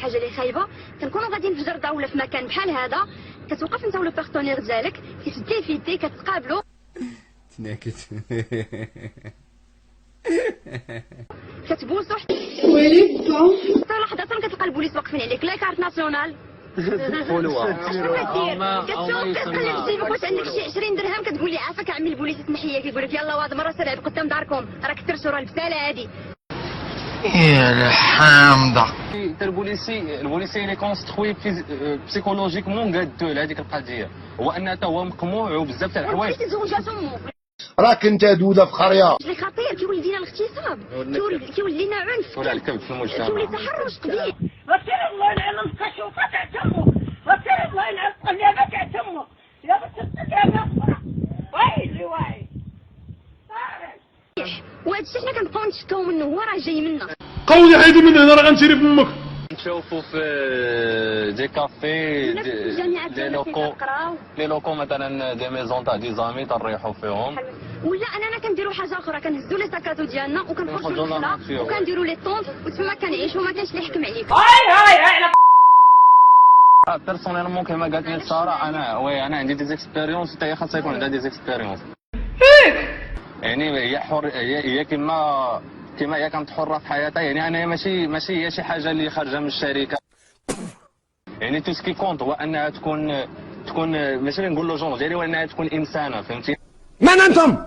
حاجه اللي خايبه كنكونوا غاديين في جرده ولا في مكان بحال هذا، كتوقف انت ولا بارتنير ديالك كتديفيتي كتقابلوا تناكت. كتبوسوا ويلي حتى لحظه كتلقى البوليس واقفين عليك لا كارت ناسيونال قولوها كتشوف كتقلب في جيبك واش عندك شي 20 درهم كتقول لي عافاك عمي البوليس يسمح لي، كيقول لك يلا واحد مره سير قدام داركم راك كثرتوا راه البساله هادي. يا الحامضة. البوليسي اللي كونستروي بسيكولوجيكمون قادو لهذيك القضيه، هو ان هو مقموع وبزاف تاع الحوايج. راك انت دوده في قريه اللي خطير كيولي لينا الاغتصاب، كيولي لنا عنف، ولا الكذب في المجتمع، كيولي تحرش قبيح. وسير الله يلعن القشوفه تاع تمو، وسير الله يلعن القلابه تاع تمو، يا بنت القلابه ويلي ويلي. وهذا الشيء حنا كنبقاو نشكاو منه، هو راه جاي منا. قولي حيدي من هنا راه غنشري في امك. نشوفوا في دي كافي دي لوكو مثلا دي ميزون تاع دي زامي تنريحوا فيهم، ولا اننا كنديروا حاجه اخرى كنهزوا لي ساكاتو ديالنا وكنخرجوا للخلا وكنديروا لي طونط وتما كنعيشوا ما كاينش اللي يحكم عليك. بيرسونيلمون كما قالت لي ساره، انا عندي دي زيكسبيريونس حتى هي خاصها يكون عندها دي زيكسبيريونس. يعني هي حر، هي كما هي كانت حره في حياتها، يعني انا ماشي هي شي حاجه اللي خارجه من الشركه. يعني تو سكي كونت هو انها تكون ماشي نقول له جون ديالي، وانها تكون انسانه، فهمتي؟ من انتم؟